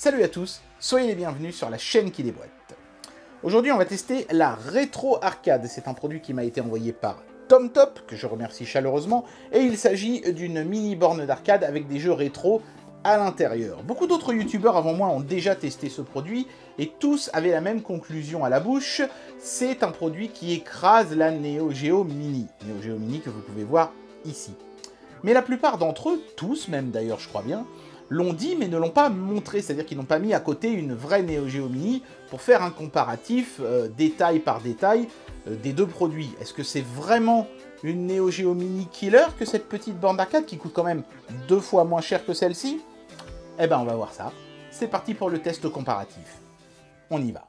Salut à tous, soyez les bienvenus sur la chaîne qui déboîte. Aujourd'hui on va tester la Rétro Arcade, c'est un produit qui m'a été envoyé par TomTop, que je remercie chaleureusement, et il s'agit d'une mini borne d'arcade avec des jeux rétro à l'intérieur. Beaucoup d'autres youtubeurs avant moi ont déjà testé ce produit, et tous avaient la même conclusion à la bouche, c'est un produit qui écrase la Neo Geo Mini. Neo Geo Mini que vous pouvez voir ici. Mais la plupart d'entre eux, tous même d'ailleurs je crois bien, l'ont dit mais ne l'ont pas montré, c'est-à-dire qu'ils n'ont pas mis à côté une vraie Neo Geo Mini pour faire un comparatif détail par détail des deux produits. Est-ce que c'est vraiment une Neo Geo Mini killer que cette petite borne d'arcade qui coûte quand même 2 fois moins cher que celle-ci? Eh ben on va voir ça. C'est parti pour le test comparatif. On y va.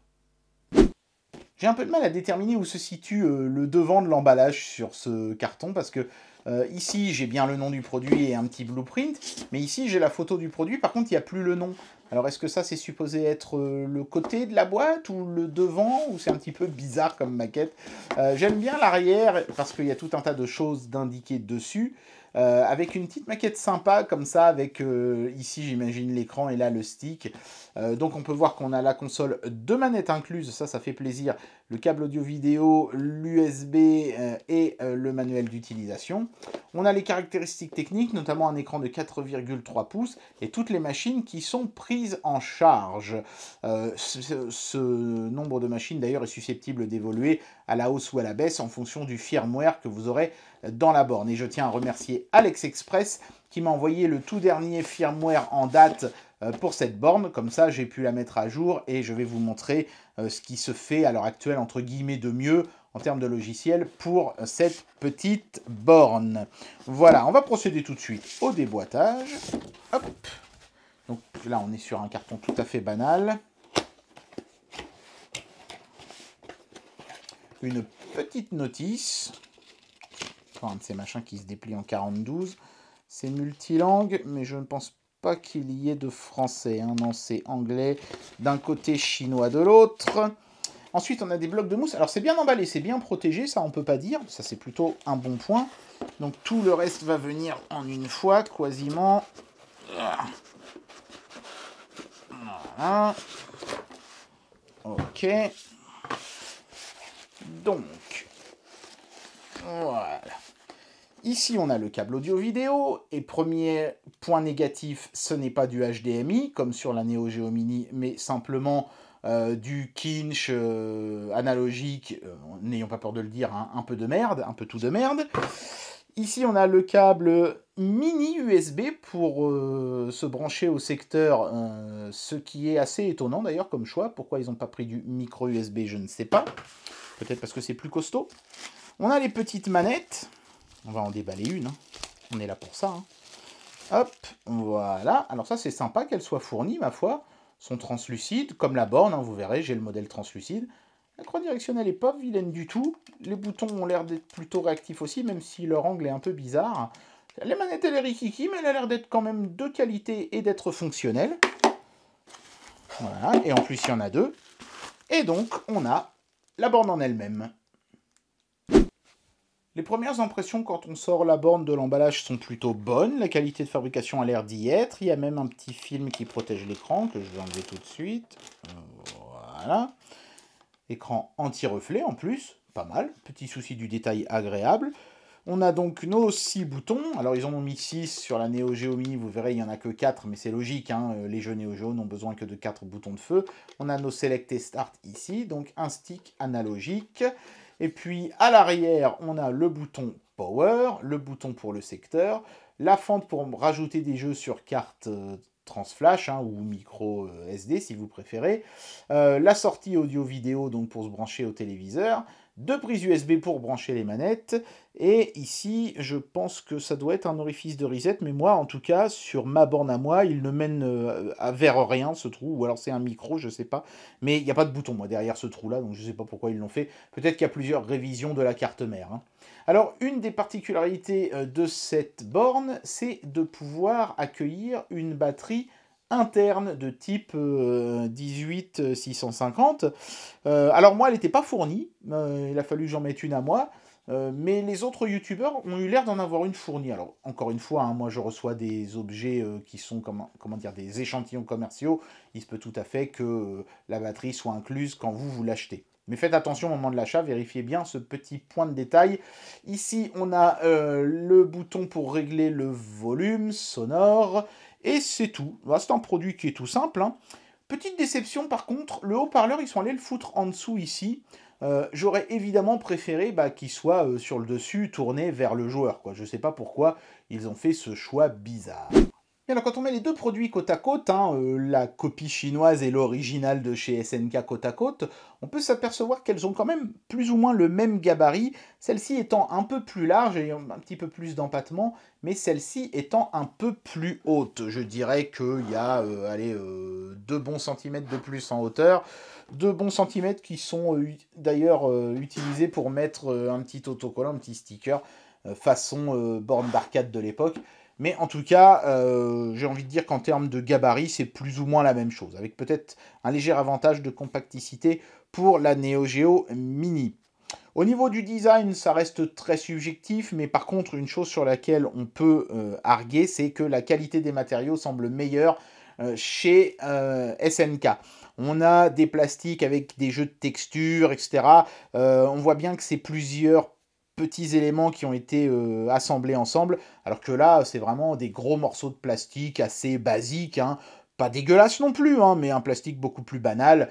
J'ai un peu de mal à déterminer où se situe le devant de l'emballage sur ce carton parce que ici j'ai bien le nom du produit et un petit blueprint, mais ici j'ai la photo du produit, par contre il n'y a plus le nom. Alors est-ce que ça c'est supposé être le côté de la boîte ou le devant, ou c'est un petit peu bizarre comme maquette? J'aime bien l'arrière parce qu'il y a tout un tas de choses d'indiquer dessus. Avec une petite maquette sympa comme ça, avec ici j'imagine l'écran et là le stick. Donc on peut voir qu'on a la console, 2 manettes incluses, ça fait plaisir, le câble audio-vidéo, l'USB et le manuel d'utilisation. On a les caractéristiques techniques, notamment un écran de 4,3 pouces et toutes les machines qui sont prises en charge. Ce nombre de machines d'ailleurs est susceptible d'évoluer à la hausse ou à la baisse en fonction du firmware que vous aurez dans la borne. Et je tiens à remercier Alex Express qui m'a envoyé le tout dernier firmware en date pour cette borne. Comme ça, j'ai pu la mettre à jour et je vais vous montrer ce qui se fait à l'heure actuelle, entre guillemets, de mieux en termes de logiciel pour cette petite borne. Voilà, on va procéder tout de suite au déboîtage. Hop. Donc là, on est sur un carton tout à fait banal. Une petite notice. Un de ces machins qui se déplie en 42. C'est multilangue, mais je ne pense pas qu'il y ait de français. Hein. Non, c'est anglais d'un côté, chinois de l'autre. Ensuite, on a des blocs de mousse. Alors, c'est bien emballé, c'est bien protégé, ça, on peut pas dire. Ça, c'est plutôt un bon point. Donc, tout le reste va venir en une fois, quasiment. Voilà. Ok. Donc, voilà. Ici, on a le câble audio-vidéo, et premier point négatif, ce n'est pas du HDMI, comme sur la Neo Geo Mini, mais simplement du Kinch analogique, n'ayons pas peur de le dire, hein, un peu de merde, un peu tout de merde. Ici, on a le câble mini USB pour se brancher au secteur, ce qui est assez étonnant d'ailleurs comme choix. Pourquoi ils n'ont pas pris du micro USB, je ne sais pas. Peut-être parce que c'est plus costaud. On a les petites manettes. On va en déballer une, hein. On est là pour ça. Hein. Hop, voilà. Alors ça, c'est sympa qu'elle soit fournie, ma foi. Sont translucides, comme la borne, hein, vous verrez, j'ai le modèle translucide. La croix directionnelle est pas vilaine du tout. Les boutons ont l'air d'être plutôt réactifs aussi, même si leur angle est un peu bizarre. Les manettes, elle est rikiki, mais elle a l'air d'être quand même de qualité et d'être fonctionnelle. Voilà, et en plus, il y en a 2. Et donc, on a la borne en elle-même. Les premières impressions quand on sort la borne de l'emballage sont plutôt bonnes. La qualité de fabrication a l'air d'y être. Il y a même un petit film qui protège l'écran que je vais enlever tout de suite. Voilà. Écran anti-reflet en plus. Pas mal. Petit souci du détail agréable. On a donc nos 6 boutons. Alors ils en ont mis 6 sur la Neo Geo Mini. Vous verrez, il n'y en a que 4. Mais c'est logique. Hein, les jeux Neo Geo n'ont besoin que de 4 boutons de feu. On a nos Select et Start ici. Donc un stick analogique. Et puis, à l'arrière, on a le bouton Power, le bouton pour le secteur, la fente pour rajouter des jeux sur carte transflash, hein, ou micro SD si vous préférez, la sortie audio-vidéo donc pour se brancher au téléviseur, 2 prises USB pour brancher les manettes, et ici, je pense que ça doit être un orifice de reset, mais moi, en tout cas, sur ma borne à moi, il ne mène vers rien, ce trou, ou alors c'est un micro, je sais pas, mais il n'y a pas de bouton, moi, derrière ce trou-là, donc je sais pas pourquoi ils l'ont fait. Peut-être qu'il y a plusieurs révisions de la carte mère. Hein. Alors, une des particularités de cette borne, c'est de pouvoir accueillir une batterie interne de type 18650. Alors moi, elle n'était pas fournie, il a fallu que j'en mette une à moi, mais les autres youtubeurs ont eu l'air d'en avoir une fournie. Alors encore une fois, hein, moi je reçois des objets qui sont comment dire, des échantillons commerciaux, il se peut tout à fait que la batterie soit incluse quand vous l'achetez. Mais faites attention au moment de l'achat, vérifiez bien ce petit point de détail. Ici, on a le bouton pour régler le volume sonore, et c'est tout. C'est un produit qui est tout simple, hein. Petite déception par contre, le haut-parleur, ils sont allés le foutre en dessous ici. J'aurais évidemment préféré qu'il soit sur le dessus, tourné vers le joueur, quoi. Je ne sais pas pourquoi ils ont fait ce choix bizarre. Et alors quand on met les deux produits côte à côte, hein, la copie chinoise et l'original de chez SNK côte à côte, on peut s'apercevoir qu'elles ont quand même plus ou moins le même gabarit, celle-ci étant un peu plus large et un petit peu plus d'empattement, mais celle-ci étant un peu plus haute. Je dirais qu'il y a 2 bons centimètres de plus en hauteur, 2 bons centimètres qui sont d'ailleurs utilisés pour mettre un petit autocollant, un petit sticker, façon borne d'arcade de l'époque. Mais en tout cas, j'ai envie de dire qu'en termes de gabarit, c'est plus ou moins la même chose, avec peut-être un léger avantage de compacticité pour la Neo Geo Mini. Au niveau du design, ça reste très subjectif, mais par contre, une chose sur laquelle on peut arguer, c'est que la qualité des matériaux semble meilleure chez SNK. On a des plastiques avec des jeux de textures, etc. On voit bien que c'est plusieurs petits éléments qui ont été assemblés ensemble, alors que là, c'est vraiment des gros morceaux de plastique assez basiques, hein. Pas dégueulasse non plus, hein, mais un plastique beaucoup plus banal.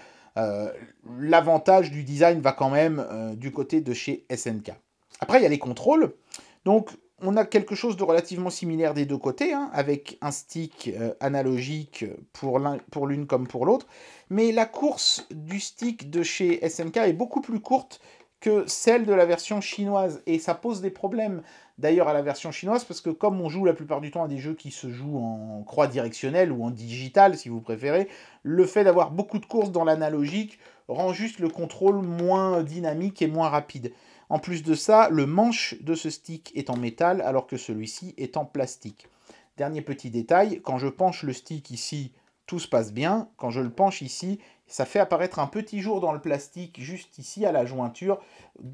L'avantage du design va quand même du côté de chez SNK. Après, il y a les contrôles. Donc, on a quelque chose de relativement similaire des deux côtés, hein, avec un stick analogique pour l'une comme pour l'autre. Mais la course du stick de chez SNK est beaucoup plus courte que celle de la version chinoise. Et ça pose des problèmes d'ailleurs à la version chinoise, parce que comme on joue la plupart du temps à des jeux qui se jouent en croix directionnelle ou en digital, si vous préférez, le fait d'avoir beaucoup de courses dans l'analogique rend juste le contrôle moins dynamique et moins rapide. En plus de ça, le manche de ce stick est en métal, alors que celui-ci est en plastique. Dernier petit détail, quand je penche le stick ici, tout se passe bien. Quand je le penche ici, ça fait apparaître un petit jour dans le plastique, juste ici à la jointure,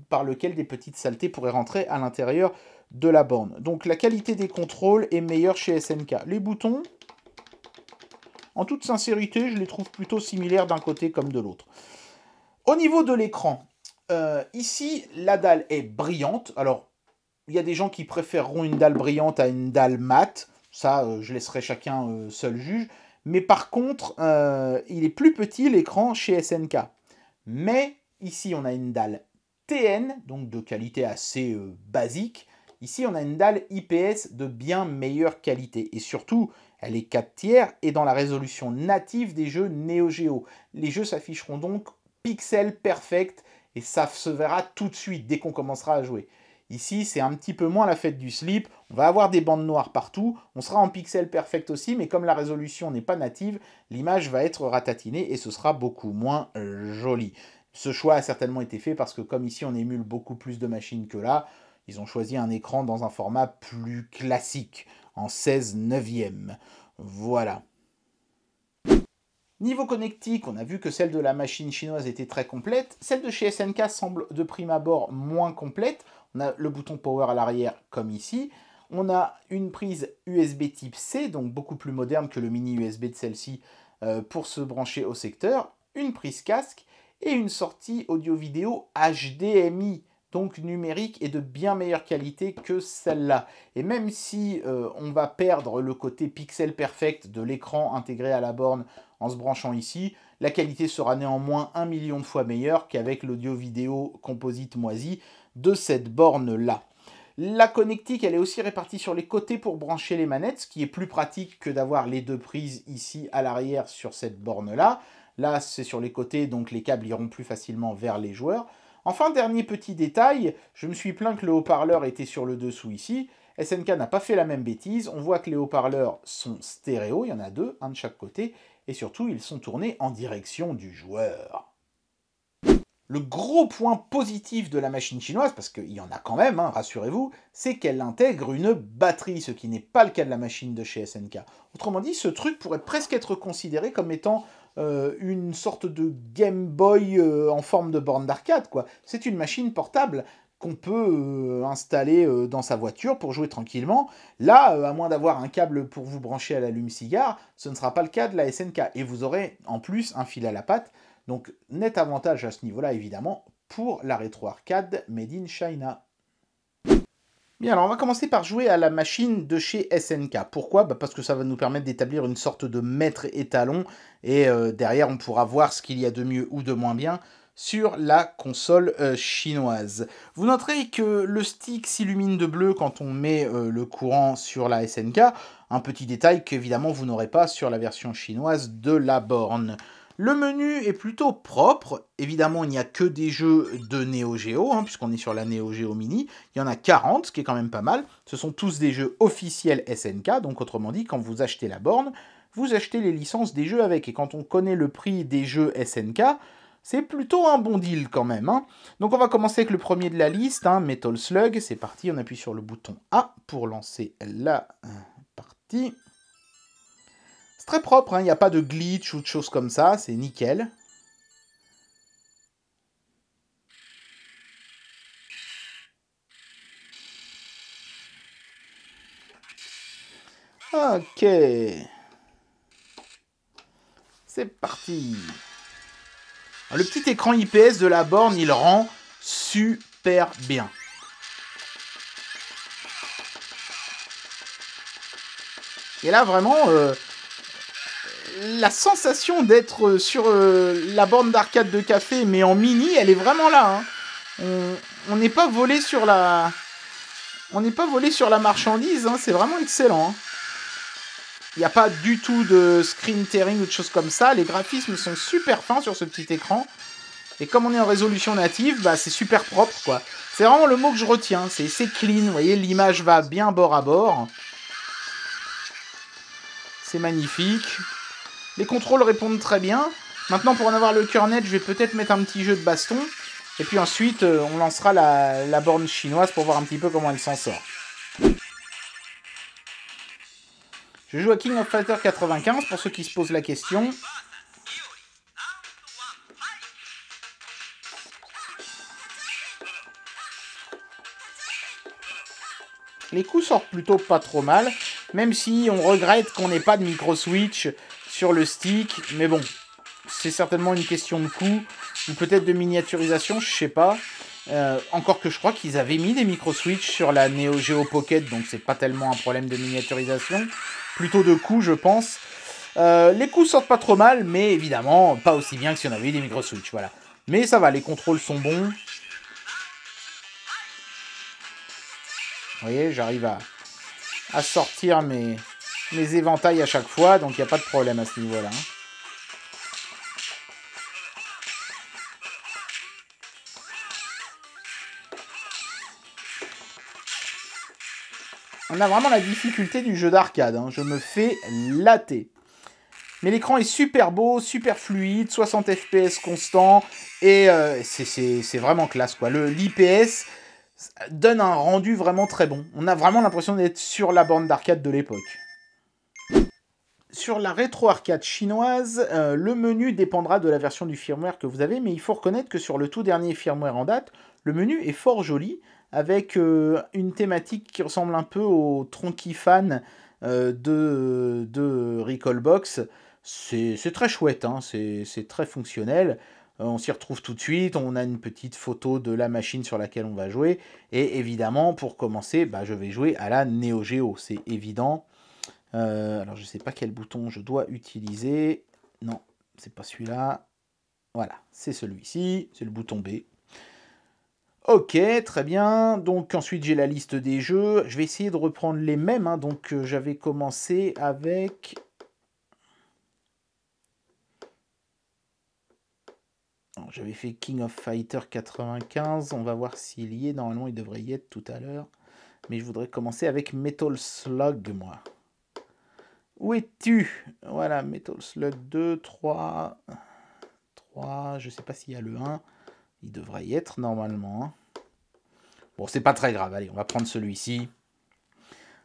par lequel des petites saletés pourraient rentrer à l'intérieur de la borne. Donc la qualité des contrôles est meilleure chez SNK. Les boutons, en toute sincérité, je les trouve plutôt similaires d'un côté comme de l'autre. Au niveau de l'écran, ici, la dalle est brillante. Alors, il y a des gens qui préféreront une dalle brillante à une dalle mate. Ça, je laisserai chacun seul juge. Mais par contre, il est plus petit l'écran chez SNK. Mais ici, on a une dalle TN, donc de qualité assez basique. Ici, on a une dalle IPS de bien meilleure qualité. Et surtout, elle est 4 tiers et dans la résolution native des jeux Neo Geo. Les jeux s'afficheront donc pixel perfect et ça se verra tout de suite dès qu'on commencera à jouer. Ici, c'est un petit peu moins la fête du slip. On va avoir des bandes noires partout. On sera en pixel perfect aussi, mais comme la résolution n'est pas native, l'image va être ratatinée et ce sera beaucoup moins joli. Ce choix a certainement été fait parce que comme ici, on émule beaucoup plus de machines que là, ils ont choisi un écran dans un format plus classique, en 16/9. Voilà. Niveau connectique, on a vu que celle de la machine chinoise était très complète. Celle de chez SNK semble de prime abord moins complète. On a le bouton power à l'arrière comme ici. On a une prise USB type C, donc beaucoup plus moderne que le mini USB de celle-ci pour se brancher au secteur. Une prise casque et une sortie audio-vidéo HDMI, donc numérique et de bien meilleure qualité que celle-là. Et même si on va perdre le côté pixel perfect de l'écran intégré à la borne en se branchant ici, la qualité sera néanmoins 1 million de fois meilleure qu'avec l'audio-vidéo composite moisi de cette borne-là. La connectique, elle est aussi répartie sur les côtés pour brancher les manettes, ce qui est plus pratique que d'avoir les deux prises ici à l'arrière sur cette borne-là. Là, c'est sur les côtés, donc les câbles iront plus facilement vers les joueurs. Enfin, dernier petit détail, je me suis plaint que le haut-parleur était sur le dessous ici. SNK n'a pas fait la même bêtise. On voit que les haut-parleurs sont stéréo, il y en a deux, un de chaque côté, et surtout, ils sont tournés en direction du joueur. Le gros point positif de la machine chinoise, parce qu'il y en a quand même, hein, rassurez-vous, c'est qu'elle intègre une batterie, ce qui n'est pas le cas de la machine de chez SNK. Autrement dit, ce truc pourrait presque être considéré comme étant une sorte de Game Boy en forme de borne d'arcade, quoi. C'est une machine portable qu'on peut installer dans sa voiture pour jouer tranquillement. Là, à moins d'avoir un câble pour vous brancher à l'allume-cigare, ce ne sera pas le cas de la SNK. Et vous aurez en plus un fil à la patte. Donc, net avantage à ce niveau-là, évidemment, pour la rétro-arcade Made in China. Bien, alors on va commencer par jouer à la machine de chez SNK. Pourquoi? Parce que ça va nous permettre d'établir une sorte de maître étalon, et derrière on pourra voir ce qu'il y a de mieux ou de moins bien sur la console chinoise. Vous noterez que le stick s'illumine de bleu quand on met le courant sur la SNK, un petit détail qu'évidemment vous n'aurez pas sur la version chinoise de la borne. Le menu est plutôt propre. Évidemment, il n'y a que des jeux de Neo Geo, hein, puisqu'on est sur la Neo Geo Mini. Il y en a 40, ce qui est quand même pas mal. Ce sont tous des jeux officiels SNK, donc autrement dit, quand vous achetez la borne, vous achetez les licences des jeux avec. Et quand on connaît le prix des jeux SNK, c'est plutôt un bon deal quand même. Hein. Donc on va commencer avec le premier de la liste, hein, Metal Slug. C'est parti, on appuie sur le bouton A pour lancer la partie. C'est très propre, hein, il n'y a pas de glitch ou de choses comme ça, c'est nickel. Ok. C'est parti. Alors, le petit écran IPS de la borne, il rend super bien. Et là, vraiment, la sensation d'être sur la borne d'arcade de café, mais en mini, elle est vraiment là. Hein. On n'est pas volé sur la... On n'est pas volé sur la marchandise, hein, c'est vraiment excellent. Hein. Il n'y a pas du tout de screen tearing ou de choses comme ça. Les graphismes sont super fins sur ce petit écran. Et comme on est en résolution native, bah, c'est super propre, quoi. C'est vraiment le mot que je retiens. C'est clean, vous voyez, l'image va bien bord à bord. C'est magnifique. Les contrôles répondent très bien. Maintenant, pour en avoir le cœur net, je vais peut-être mettre un petit jeu de baston. Et puis ensuite, on lancera la borne chinoise pour voir un petit peu comment elle s'en sort. Je joue à King of Fighter 95 pour ceux qui se posent la question. Les coups sortent plutôt pas trop mal, même si on regrette qu'on n'ait pas de micro-switch sur le stick. Mais bon, c'est certainement une question de coût, ou peut-être de miniaturisation, je sais pas. Encore que je crois qu'ils avaient mis des micro-switch sur la Neo Geo Pocket, donc c'est pas tellement un problème de miniaturisation. Plutôt de coût, je pense. Les coups sortent pas trop mal, mais évidemment, pas aussi bien que si on avait eu des micro-switch, voilà. Mais ça va, les contrôles sont bons. Vous voyez, j'arrive à sortir mes éventails à chaque fois, donc il n'y a pas de problème à ce niveau-là. Hein. On a vraiment la difficulté du jeu d'arcade. Hein. Je me fais latter. Mais l'écran est super beau, super fluide, 60 FPS constant, et c'est vraiment classe, quoi. L'IPS donne un rendu vraiment très bon. On a vraiment l'impression d'être sur la borne d'arcade de l'époque. Sur la rétro-arcade chinoise, le menu dépendra de la version du firmware que vous avez, mais il faut reconnaître que sur le tout dernier firmware en date, le menu est fort joli, avec une thématique qui ressemble un peu au Tronky-Fan de Recalbox. C'est très chouette, hein, c'est très fonctionnel. On s'y retrouve tout de suite, on a une petite photo de la machine sur laquelle on va jouer. Et évidemment, pour commencer, je vais jouer à la Neo Geo, c'est évident. Alors, je ne sais pas quel bouton je dois utiliser. Non, c'est pas celui-là. Voilà, c'est celui-ci, c'est le bouton B. Ok, très bien. Donc ensuite, j'ai la liste des jeux. Je vais essayer de reprendre les mêmes. Hein. Donc j'avais commencé avec... J'avais fait King of Fighter 95. On va voir s'il y est. Normalement, il devrait y être tout à l'heure. Mais je voudrais commencer avec Metal Slug, moi. Où es-tu? Voilà, Metal Slug 2, 3... 3, je sais pas s'il y a le 1. Il devrait y être normalement. Bon, c'est pas très grave. Allez, on va prendre celui-ci.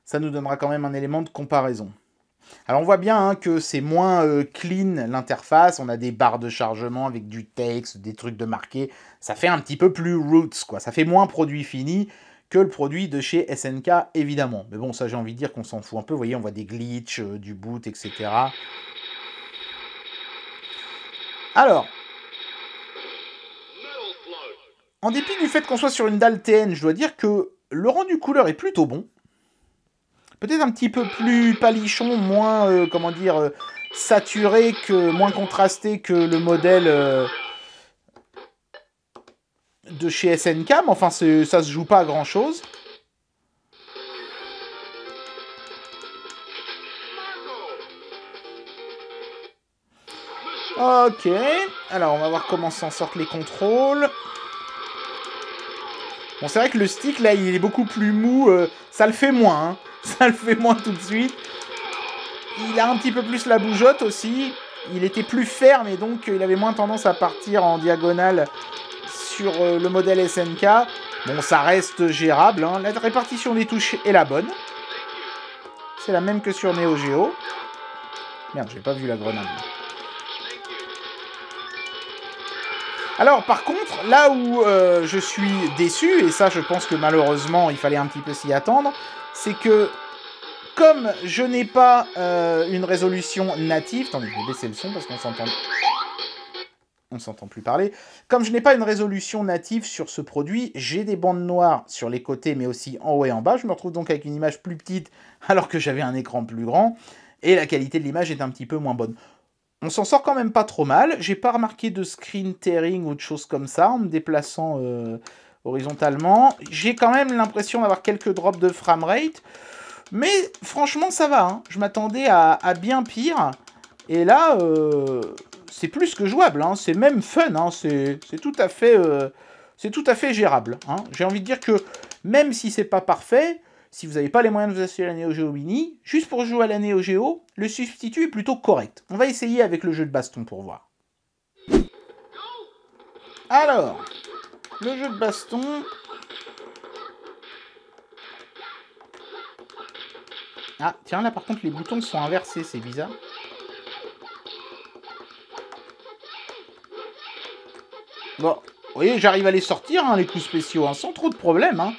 Ça nous donnera quand même un élément de comparaison. Alors, on voit bien hein, que c'est moins clean l'interface. On a des barres de chargement avec du texte, des trucs de marqué. Ça fait un petit peu plus roots, quoi. Ça fait moins produit fini que le produit de chez SNK, évidemment. Mais bon, ça, j'ai envie de dire qu'on s'en fout un peu. Vous voyez, on voit des glitches, du boot, etc. Alors, en dépit du fait qu'on soit sur une dalle TN, je dois dire que le rendu couleur est plutôt bon. Peut-être un petit peu plus palichon, moins, comment dire, saturé, moins contrasté que le modèle de chez SNK. Mais enfin, ça se joue pas à grand-chose. Ok. Alors, on va voir comment s'en sortent les contrôles. Bon, c'est vrai que le stick, là, il est beaucoup plus mou. Ça le fait moins, hein. Ça le fait moins tout de suite. Il a un petit peu plus la bougeotte aussi. Il était plus ferme et donc il avait moins tendance à partir en diagonale sur le modèle SNK. Bon, ça reste gérable, hein. La répartition des touches est la bonne. C'est la même que sur Neo Geo. Merde, j'ai pas vu la grenade. Alors, par contre, là où je suis déçu, et ça, je pense que malheureusement, il fallait un petit peu s'y attendre, c'est que, comme je n'ai pas une résolution native... Attendez, je vais baisser le son parce qu'on s'entend... On ne s'entend plus parler. Comme je n'ai pas une résolution native sur ce produit, j'ai des bandes noires sur les côtés, mais aussi en haut et en bas. Je me retrouve donc avec une image plus petite, alors que j'avais un écran plus grand, et la qualité de l'image est un petit peu moins bonne. On s'en sort quand même pas trop mal. J'ai pas remarqué de screen tearing ou de choses comme ça en me déplaçant horizontalement. J'ai quand même l'impression d'avoir quelques drops de framerate. Mais franchement, ça va. Hein. Je m'attendais à bien pire. Et là, c'est plus que jouable. Hein. C'est même fun. Hein. C'est tout à fait gérable. Hein. J'ai envie de dire que même si c'est pas parfait... Si vous n'avez pas les moyens de vous acheter la Neo Geo Mini, juste pour jouer à la Neo Geo, le substitut est plutôt correct. On va essayer avec le jeu de baston pour voir. Alors, le jeu de baston... Ah, tiens, là par contre, les boutons sont inversés, c'est bizarre. Bon, vous voyez, j'arrive à les sortir, hein, les coups spéciaux, hein, sans trop de problème. Hein.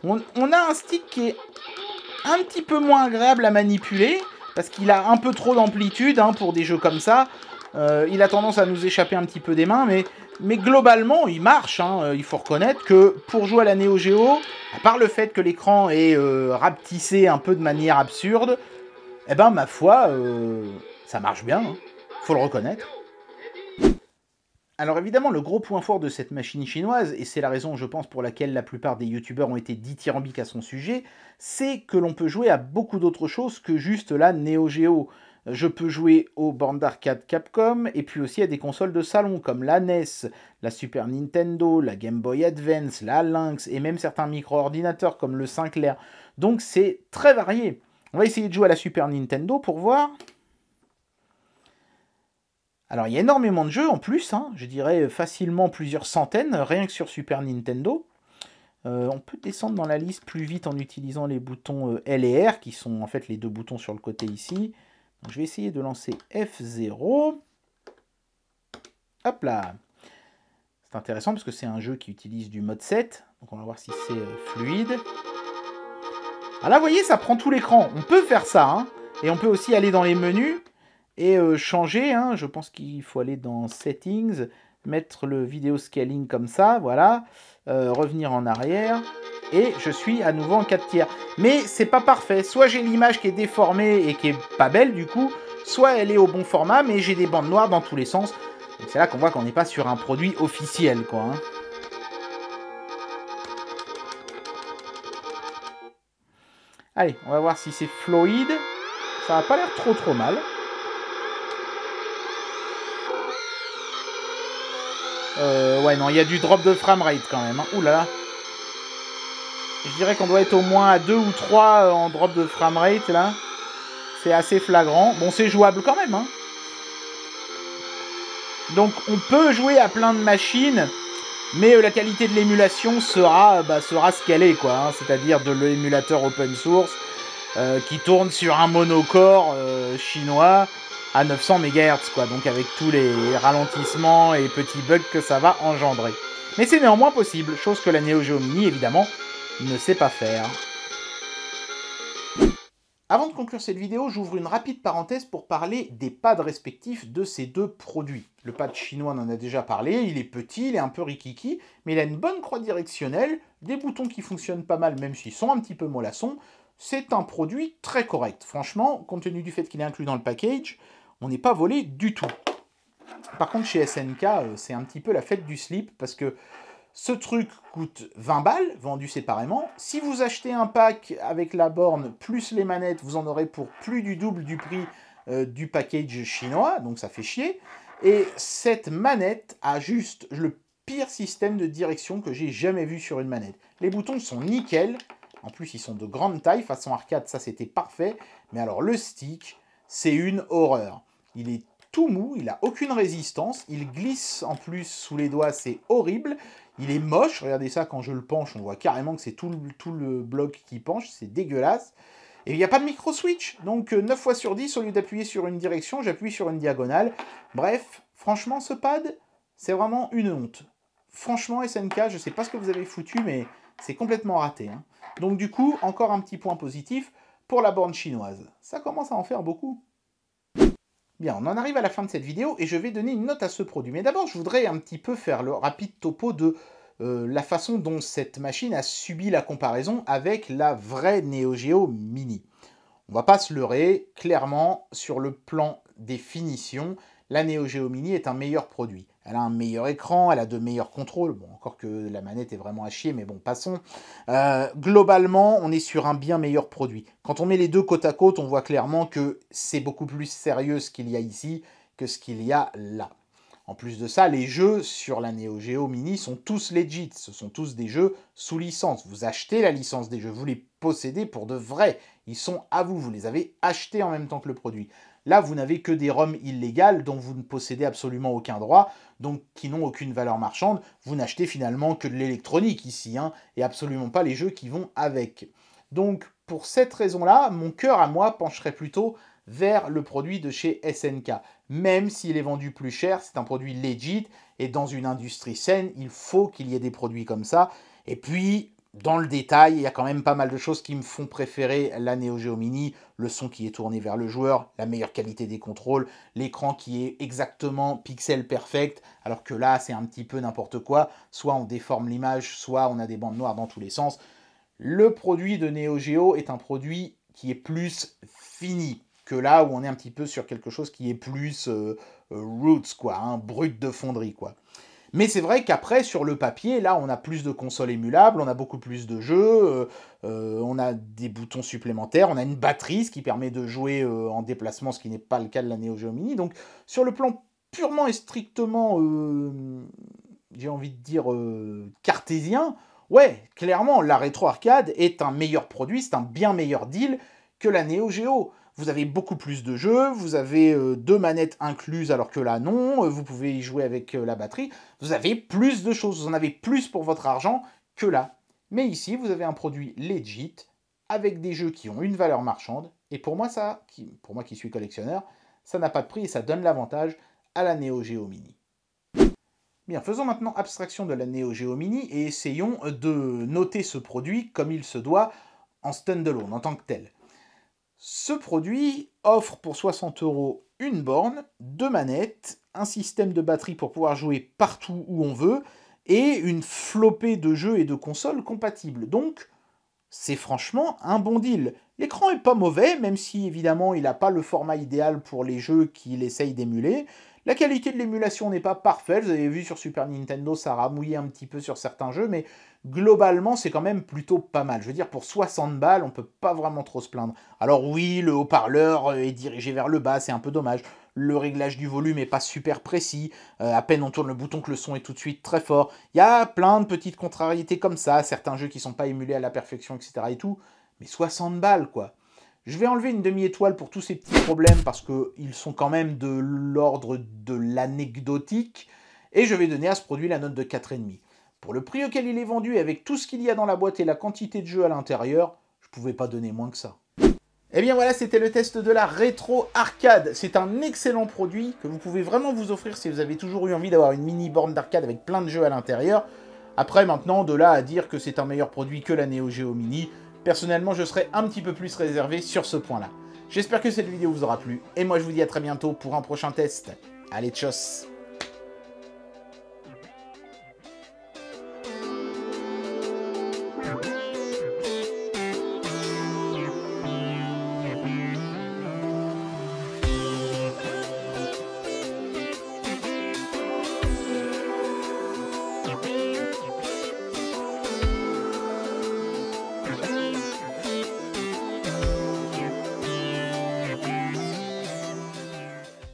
On a un stick qui est un petit peu moins agréable à manipuler, parce qu'il a un peu trop d'amplitude hein, pour des jeux comme ça. Il a tendance à nous échapper un petit peu des mains, mais globalement, il marche. Hein. Il faut reconnaître que pour jouer à la Neo Geo, à part le fait que l'écran est rapetissé un peu de manière absurde, eh ben, ma foi, ça marche bien. Hein. Faut le reconnaître. Alors évidemment, le gros point fort de cette machine chinoise, et c'est la raison, je pense, pour laquelle la plupart des youtubeurs ont été dithyrambiques à son sujet, c'est que l'on peut jouer à beaucoup d'autres choses que juste la Neo Geo. Je peux jouer aux bornes d'arcade Capcom, et puis aussi à des consoles de salon, comme la NES, la Super Nintendo, la Game Boy Advance, la Lynx, et même certains micro-ordinateurs comme le Sinclair. Donc c'est très varié. On va essayer de jouer à la Super Nintendo pour voir... Alors, il y a énormément de jeux en plus, hein, je dirais facilement plusieurs centaines, rien que sur Super Nintendo. On peut descendre dans la liste plus vite en utilisant les boutons L et R, qui sont en fait les deux boutons sur le côté ici. Donc, je vais essayer de lancer F0. Hop là. C'est intéressant parce que c'est un jeu qui utilise du mode 7. Donc, on va voir si c'est fluide. Alors là, vous voyez, ça prend tout l'écran. On peut faire ça, hein, et on peut aussi aller dans les menus. Et changer, hein, je pense qu'il faut aller dans Settings, mettre le vidéo scaling comme ça, voilà, revenir en arrière, et je suis à nouveau en 4 tiers. Mais c'est pas parfait, soit j'ai l'image qui est déformée et qui est pas belle du coup, soit elle est au bon format, mais j'ai des bandes noires dans tous les sens. Donc c'est là qu'on voit qu'on n'est pas sur un produit officiel, quoi. Hein. Allez, on va voir si c'est fluide. Ça n'a pas l'air trop mal. Ouais, non, il y a du drop de framerate quand même. Hein. Ouh là là. Je dirais qu'on doit être au moins à 2 ou 3 en drop de framerate, là. C'est assez flagrant. Bon, c'est jouable quand même, hein. Donc, on peut jouer à plein de machines Mais la qualité de l'émulation sera ce qu'elle est, quoi. Hein, c'est-à-dire de l'émulateur open source qui tourne sur un monocore chinois à 900 MHz, quoi. Donc avec tous les ralentissements et petits bugs que ça va engendrer. Mais c'est néanmoins possible, chose que la Neo Geo Mini, évidemment, ne sait pas faire. Avant de conclure cette vidéo, j'ouvre une rapide parenthèse pour parler des pads respectifs de ces deux produits. Le pad chinois, on en a déjà parlé, il est petit, il est un peu rikiki, mais il a une bonne croix directionnelle, des boutons qui fonctionnent pas mal même s'ils sont un petit peu mollassons. C'est un produit très correct. Franchement, compte tenu du fait qu'il est inclus dans le package, on n'est pas volé du tout. Par contre, chez SNK, c'est un petit peu la fête du slip, parce que ce truc coûte 20 balles, vendu séparément. Si vous achetez un pack avec la borne plus les manettes, vous en aurez pour plus du double du prix du package chinois, donc ça fait chier. Et cette manette a juste le pire système de direction que j'ai jamais vu sur une manette. Les boutons sont nickel, en plus ils sont de grande taille, façon arcade, ça c'était parfait. Mais alors le stick, c'est une horreur. Il est tout mou, il n'a aucune résistance, il glisse en plus sous les doigts, c'est horrible. Il est moche, regardez ça, quand je le penche, on voit carrément que c'est tout le bloc qui penche, c'est dégueulasse. Et il n'y a pas de micro-switch, donc 9 fois sur 10, au lieu d'appuyer sur une direction, j'appuie sur une diagonale. Bref, franchement, ce pad, c'est vraiment une honte. Franchement, SNK, je ne sais pas ce que vous avez foutu, mais c'est complètement raté. Hein. Donc du coup, encore un petit point positif pour la borne chinoise. Ça commence à en faire beaucoup. Bien, on en arrive à la fin de cette vidéo et je vais donner une note à ce produit. Mais d'abord, je voudrais un petit peu faire le rapide topo de la façon dont cette machine a subi la comparaison avec la vraie Neo Geo Mini. On va pas se leurrer, clairement, sur le plan des finitions, la Neo Geo Mini est un meilleur produit. Elle a un meilleur écran, elle a de meilleurs contrôles. Bon, encore que la manette est vraiment à chier, mais bon, passons. Globalement, on est sur un bien meilleur produit. Quand on met les deux côte à côte, on voit clairement que c'est beaucoup plus sérieux ce qu'il y a ici que ce qu'il y a là. En plus de ça, les jeux sur la Neo Geo Mini sont tous legit. Ce sont tous des jeux sous licence. Vous achetez la licence des jeux, vous les possédez pour de vrai. Ils sont à vous, vous les avez achetés en même temps que le produit. Là, vous n'avez que des ROM illégales dont vous ne possédez absolument aucun droit, donc qui n'ont aucune valeur marchande. Vous n'achetez finalement que de l'électronique ici, hein, et absolument pas les jeux qui vont avec. Donc, pour cette raison-là, mon cœur à moi pencherait plutôt vers le produit de chez SNK. Même s'il est vendu plus cher, c'est un produit legit, et dans une industrie saine, il faut qu'il y ait des produits comme ça. Et puis, dans le détail, il y a quand même pas mal de choses qui me font préférer la Neo Geo Mini, le son qui est tourné vers le joueur, la meilleure qualité des contrôles, l'écran qui est exactement pixel perfect, alors que là, c'est un petit peu n'importe quoi. Soit on déforme l'image, soit on a des bandes noires dans tous les sens. Le produit de Neo Geo est un produit qui est plus fini que là où on est un petit peu sur quelque chose qui est plus roots, quoi, hein, brut de fonderie, quoi. Mais c'est vrai qu'après, sur le papier, là, on a plus de consoles émulables, on a beaucoup plus de jeux, on a des boutons supplémentaires, on a une batterie, ce qui permet de jouer en déplacement, ce qui n'est pas le cas de la Neo Geo Mini. Donc, sur le plan purement et strictement, j'ai envie de dire, cartésien, ouais, clairement, la Retro Arcade est un meilleur produit, c'est un bien meilleur deal que la Neo Geo. Vous avez beaucoup plus de jeux, vous avez 2 manettes incluses alors que là non, vous pouvez y jouer avec la batterie, vous avez plus de choses, vous en avez plus pour votre argent que là. Mais ici, vous avez un produit legit, avec des jeux qui ont une valeur marchande, et pour moi, pour moi qui suis collectionneur, ça n'a pas de prix et ça donne l'avantage à la Neo Geo Mini. Bien, faisons maintenant abstraction de la Neo Geo Mini et essayons de noter ce produit comme il se doit en standalone, en tant que tel. Ce produit offre pour 60 € une borne, 2 manettes, un système de batterie pour pouvoir jouer partout où on veut, et une flopée de jeux et de consoles compatibles. Donc, c'est franchement un bon deal. L'écran est pas mauvais, même si évidemment il n'a pas le format idéal pour les jeux qu'il essaye d'émuler. La qualité de l'émulation n'est pas parfaite, vous avez vu sur Super Nintendo, ça ramouillait un petit peu sur certains jeux, mais globalement c'est quand même plutôt pas mal. Je veux dire, pour 60 balles, on peut pas vraiment trop se plaindre. Alors oui, le haut-parleur est dirigé vers le bas, c'est un peu dommage. Le réglage du volume est pas super précis, à peine on tourne le bouton que le son est tout de suite très fort. Il y a plein de petites contrariétés comme ça, certains jeux qui sont pas émulés à la perfection, etc. et tout, mais 60 balles quoi. Je vais enlever une demi-étoile pour tous ces petits problèmes parce qu'ils sont quand même de l'ordre de l'anecdotique. Et je vais donner à ce produit la note de 4,5. Pour le prix auquel il est vendu, avec tout ce qu'il y a dans la boîte et la quantité de jeux à l'intérieur, je pouvais pas donner moins que ça. Et bien voilà, c'était le test de la Retro Arcade. C'est un excellent produit que vous pouvez vraiment vous offrir si vous avez toujours eu envie d'avoir une mini borne d'arcade avec plein de jeux à l'intérieur. Après, maintenant, de là à dire que c'est un meilleur produit que la Neo Geo Mini, personnellement, je serais un petit peu plus réservé sur ce point-là. J'espère que cette vidéo vous aura plu, et moi je vous dis à très bientôt pour un prochain test. Allez, tchuss!